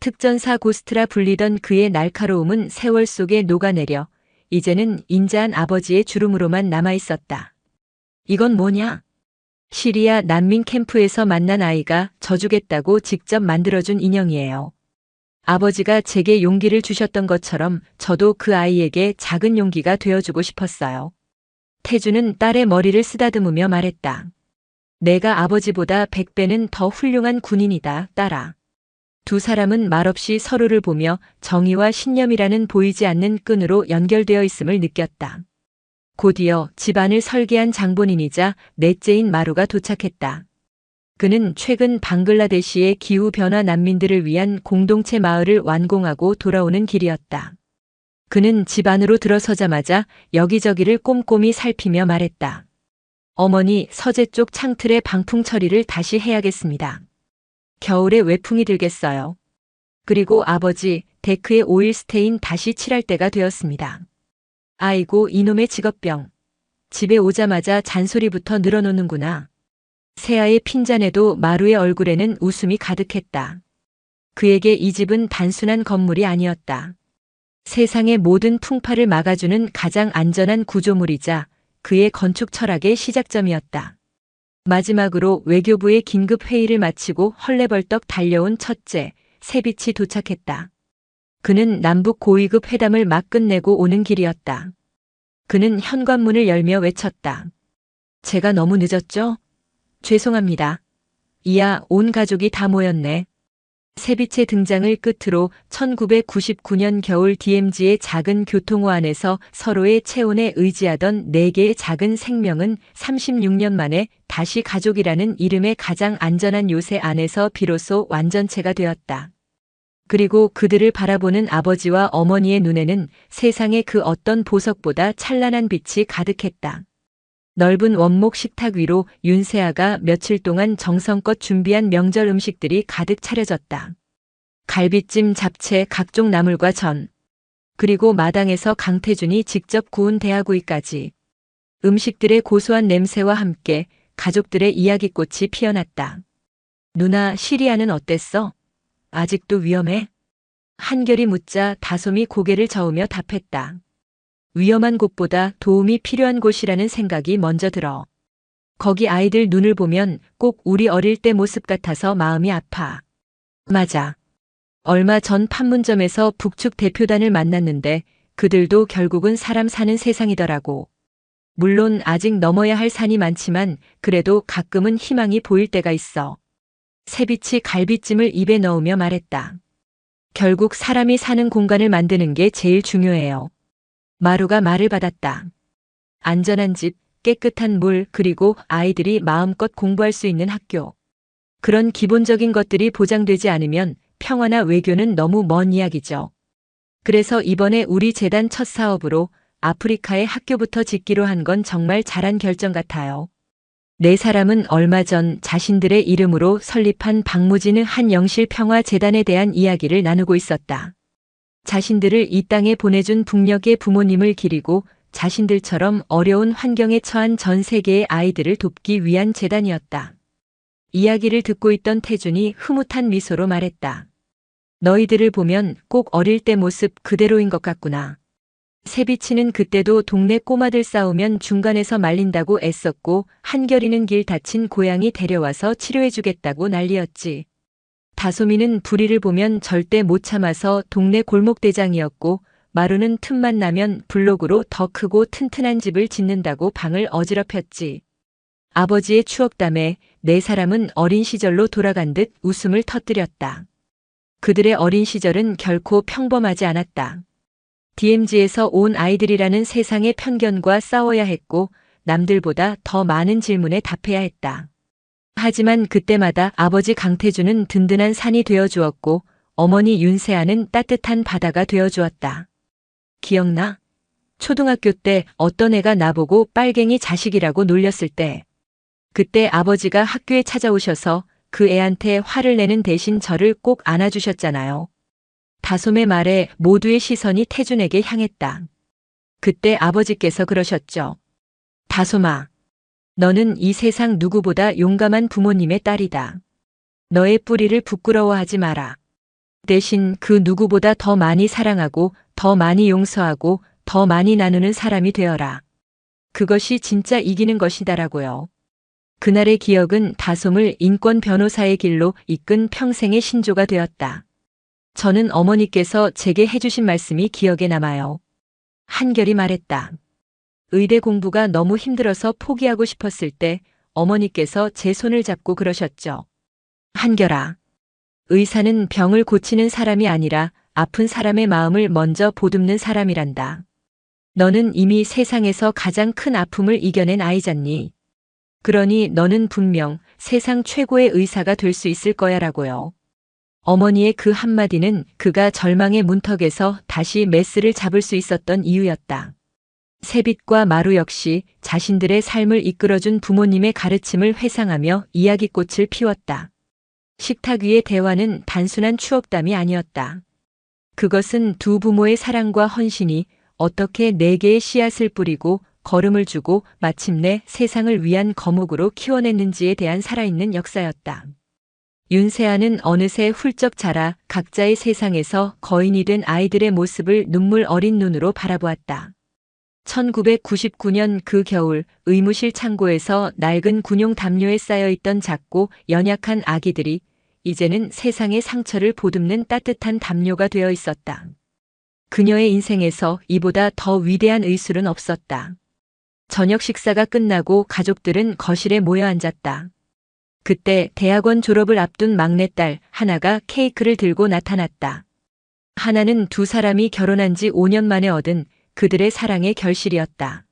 특전사 고스트라 불리던 그의 날카로움은 세월 속에 녹아내려 이제는 인자한 아버지의 주름으로만 남아있었다. 이건 뭐냐? 시리아 난민 캠프에서 만난 아이가 져주겠다고 직접 만들어준 인형이에요. 아버지가 제게 용기를 주셨던 것처럼 저도 그 아이에게 작은 용기가 되어주고 싶었어요. 태주는 딸의 머리를 쓰다듬으며 말했다. 내가 아버지보다 100배는 더 훌륭한 군인이다, 딸아. 두 사람은 말없이 서로를 보며 정의와 신념이라는 보이지 않는 끈으로 연결되어 있음을 느꼈다. 곧이어 집안을 설계한 장본인이자 넷째인 마루가 도착했다. 그는 최근 방글라데시의 기후변화 난민들을 위한 공동체 마을을 완공하고 돌아오는 길이었다. 그는 집 안으로 들어서자마자 여기저기를 꼼꼼히 살피며 말했다. 어머니, 서재 쪽 창틀의 방풍 처리를 다시 해야겠습니다. 겨울에 외풍이 들겠어요. 그리고 아버지, 데크의 오일 스테인 다시 칠할 때가 되었습니다. 아이고, 이놈의 직업병. 집에 오자마자 잔소리부터 늘어놓는구나. 새아의 핀잔에도 마루의 얼굴에는 웃음이 가득했다. 그에게 이 집은 단순한 건물이 아니었다. 세상의 모든 풍파를 막아주는 가장 안전한 구조물이자 그의 건축 철학의 시작점이었다. 마지막으로 외교부의 긴급 회의를 마치고 헐레벌떡 달려온 첫째, 세빛이 도착했다. 그는 남북 고위급 회담을 막 끝내고 오는 길이었다. 그는 현관문을 열며 외쳤다. 제가 너무 늦었죠? 죄송합니다. 이야, 온 가족이 다 모였네. 세빛의 등장을 끝으로 1999년 겨울 DMZ의 작은 교통호 안에서 서로의 체온에 의지하던 4개의 작은 생명은 36년 만에 다시 가족이라는 이름의 가장 안전한 요새 안에서 비로소 완전체가 되었다. 그리고 그들을 바라보는 아버지와 어머니의 눈에는 세상의 그 어떤 보석보다 찬란한 빛이 가득했다. 넓은 원목 식탁 위로 윤세아가 며칠 동안 정성껏 준비한 명절 음식들이 가득 차려졌다. 갈비찜, 잡채, 각종 나물과 전. 그리고 마당에서 강태준이 직접 구운 대하구이까지. 음식들의 고소한 냄새와 함께 가족들의 이야기꽃이 피어났다. 누나, 시리아는 어땠어? 아직도 위험해? 한결이 묻자 다솜이 고개를 저으며 답했다. 위험한 곳보다 도움이 필요한 곳이라는 생각이 먼저 들어. 거기 아이들 눈을 보면 꼭 우리 어릴 때 모습 같아서 마음이 아파. 맞아. 얼마 전 판문점에서 북측 대표단을 만났는데 그들도 결국은 사람 사는 세상이더라고. 물론 아직 넘어야 할 산이 많지만 그래도 가끔은 희망이 보일 때가 있어. 세빛이 갈비찜을 입에 넣으며 말했다. 결국 사람이 사는 공간을 만드는 게 제일 중요해요. 마루가 말을 받았다. 안전한 집, 깨끗한 물, 그리고 아이들이 마음껏 공부할 수 있는 학교. 그런 기본적인 것들이 보장되지 않으면 평화나 외교는 너무 먼 이야기죠. 그래서 이번에 우리 재단 첫 사업으로 아프리카의 학교부터 짓기로 한 건 정말 잘한 결정 같아요. 4사람은 얼마 전 자신들의 이름으로 설립한 박무진의 한영실평화재단에 대한 이야기를 나누고 있었다. 자신들을 이 땅에 보내준 북녘의 부모님을 기리고 자신들처럼 어려운 환경에 처한 전 세계의 아이들을 돕기 위한 재단이었다. 이야기를 듣고 있던 태준이 흐뭇한 미소로 말했다. 너희들을 보면 꼭 어릴 때 모습 그대로인 것 같구나. 세비치는 그때도 동네 꼬마들 싸우면 중간에서 말린다고 애썼고 한결이는 길 다친 고양이 데려와서 치료해주겠다고 난리였지. 다솜이는 불의를 보면 절대 못 참아서 동네 골목대장이었고 마루는 틈만 나면 블록으로 더 크고 튼튼한 집을 짓는다고 방을 어지럽혔지. 아버지의 추억담에 4사람은 어린 시절로 돌아간 듯 웃음을 터뜨렸다. 그들의 어린 시절은 결코 평범하지 않았다. DMZ에서 온 아이들이라는 세상의 편견과 싸워야 했고 남들보다 더 많은 질문에 답해야 했다. 하지만 그때마다 아버지 강태준은 든든한 산이 되어주었고 어머니 윤세아는 따뜻한 바다가 되어주었다. 기억나? 초등학교 때 어떤 애가 나보고 빨갱이 자식이라고 놀렸을 때. 그때 아버지가 학교에 찾아오셔서 그 애한테 화를 내는 대신 저를 꼭 안아주셨잖아요. 다솜의 말에 모두의 시선이 태준에게 향했다. 그때 아버지께서 그러셨죠. 다솜아, 너는 이 세상 누구보다 용감한 부모님의 딸이다. 너의 뿌리를 부끄러워하지 마라. 대신 그 누구보다 더 많이 사랑하고 더 많이 용서하고 더 많이 나누는 사람이 되어라. 그것이 진짜 이기는 것이다라고요. 그날의 기억은 다솜을 인권 변호사의 길로 이끈 평생의 신조가 되었다. 저는 어머니께서 제게 해주신 말씀이 기억에 남아요. 한결이 말했다. 의대 공부가 너무 힘들어서 포기하고 싶었을 때 어머니께서 제 손을 잡고 그러셨죠. 한결아, 의사는 병을 고치는 사람이 아니라 아픈 사람의 마음을 먼저 보듬는 사람이란다. 너는 이미 세상에서 가장 큰 아픔을 이겨낸 아이잖니. 그러니 너는 분명 세상 최고의 의사가 될 수 있을 거야라고요. 어머니의 그 한마디는 그가 절망의 문턱에서 다시 메스를 잡을 수 있었던 이유였다. 세빛과 마루 역시 자신들의 삶을 이끌어준 부모님의 가르침을 회상하며 이야기꽃을 피웠다. 식탁 위의 대화는 단순한 추억담이 아니었다. 그것은 두 부모의 사랑과 헌신이 어떻게 네 개의 씨앗을 뿌리고 걸음을 주고 마침내 세상을 위한 거목으로 키워냈는지에 대한 살아있는 역사였다. 윤세아는 어느새 훌쩍 자라 각자의 세상에서 거인이 된 아이들의 모습을 눈물 어린 눈으로 바라보았다. 1999년 그 겨울 의무실 창고에서 낡은 군용 담요에 쌓여있던 작고 연약한 아기들이 이제는 세상의 상처를 보듬는 따뜻한 담요가 되어 있었다. 그녀의 인생에서 이보다 더 위대한 의술은 없었다. 저녁 식사가 끝나고 가족들은 거실에 모여 앉았다. 그때 대학원 졸업을 앞둔 막내딸 하나가 케이크를 들고 나타났다. 하나는 두 사람이 결혼한 지 5년 만에 얻은 그들의 사랑의 결실이었다.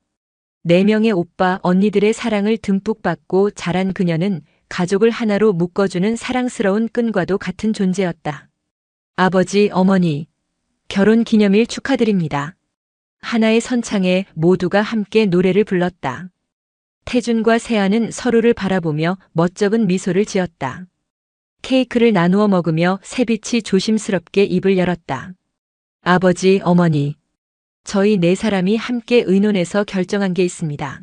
4명의 오빠, 언니들의 사랑을 듬뿍 받고 자란 그녀는 가족을 하나로 묶어주는 사랑스러운 끈과도 같은 존재였다. 아버지, 어머니, 결혼 기념일 축하드립니다. 하나의 선창에 모두가 함께 노래를 불렀다. 태준과 세아는 서로를 바라보며 멋쩍은 미소를 지었다. 케이크를 나누어 먹으며 세빛이 조심스럽게 입을 열었다. 아버지, 어머니, 저희 4사람이 함께 의논해서 결정한 게 있습니다.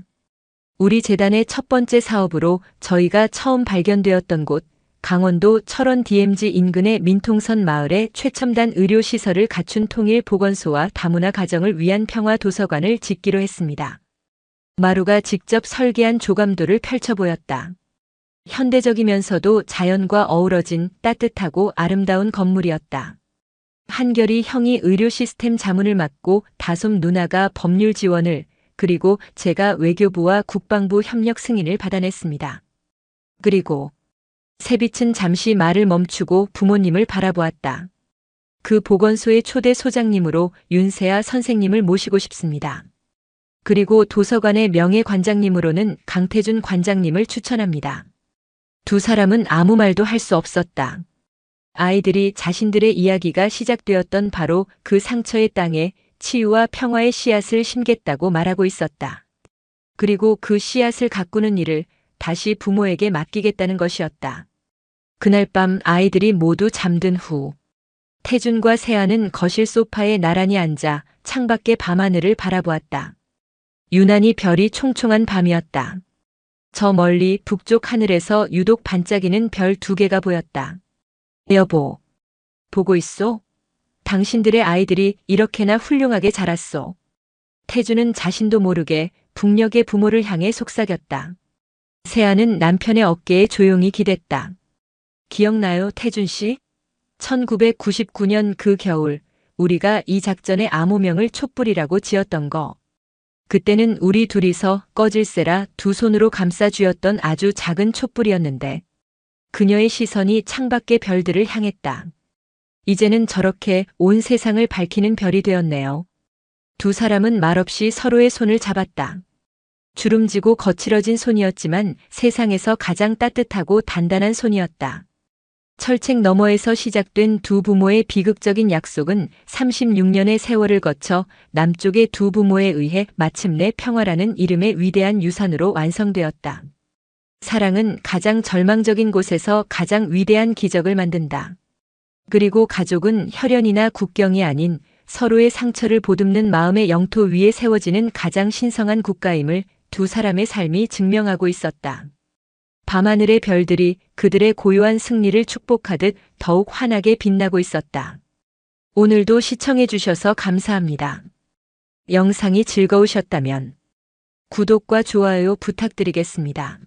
우리 재단의 첫 번째 사업으로 저희가 처음 발견되었던 곳, 강원도 철원 DMZ 인근의 민통선 마을에 최첨단 의료시설을 갖춘 통일 보건소와 다문화 가정을 위한 평화 도서관을 짓기로 했습니다. 마루가 직접 설계한 조감도를 펼쳐 보였다. 현대적이면서도 자연과 어우러진 따뜻하고 아름다운 건물이었다. 한결이 형이 의료 시스템 자문을 맡고 다솜 누나가 법률 지원을, 그리고 제가 외교부와 국방부 협력 승인을 받아냈습니다. 그리고 세빛은 잠시 말을 멈추고 부모님을 바라보았다. 그 보건소의 초대 소장님으로 윤세아 선생님을 모시고 싶습니다. 그리고 도서관의 명예 관장님으로는 강태준 관장님을 추천합니다. 두 사람은 아무 말도 할 수 없었다. 아이들이 자신들의 이야기가 시작되었던 바로 그 상처의 땅에 치유와 평화의 씨앗을 심겠다고 말하고 있었다. 그리고 그 씨앗을 가꾸는 일을 다시 부모에게 맡기겠다는 것이었다. 그날 밤 아이들이 모두 잠든 후 태준과 세아는 거실 소파에 나란히 앉아 창밖의 밤하늘을 바라보았다. 유난히 별이 총총한 밤이었다. 저 멀리 북쪽 하늘에서 유독 반짝이는 별 2개가 보였다. 여보, 보고 있소? 당신들의 아이들이 이렇게나 훌륭하게 자랐소. 태준은 자신도 모르게 북녘의 부모를 향해 속삭였다. 세아는 남편의 어깨에 조용히 기댔다. 기억나요, 태준 씨? 1999년 그 겨울 우리가 이 작전의 암호명을 촛불이라고 지었던 거. 그때는 우리 둘이서 꺼질세라 두 손으로 감싸 쥐었던 아주 작은 촛불이었는데 그녀의 시선이 창밖의 별들을 향했다. 이제는 저렇게 온 세상을 밝히는 별이 되었네요. 두 사람은 말없이 서로의 손을 잡았다. 주름지고 거칠어진 손이었지만 세상에서 가장 따뜻하고 단단한 손이었다. 철책 너머에서 시작된 두 부모의 비극적인 약속은 36년의 세월을 거쳐 남쪽의 두 부모에 의해 마침내 평화라는 이름의 위대한 유산으로 완성되었다. 사랑은 가장 절망적인 곳에서 가장 위대한 기적을 만든다. 그리고 가족은 혈연이나 국경이 아닌 서로의 상처를 보듬는 마음의 영토 위에 세워지는 가장 신성한 국가임을 두 사람의 삶이 증명하고 있었다. 밤하늘의 별들이 그들의 고요한 승리를 축복하듯 더욱 환하게 빛나고 있었다. 오늘도 시청해 주셔서 감사합니다. 영상이 즐거우셨다면 구독과 좋아요 부탁드리겠습니다.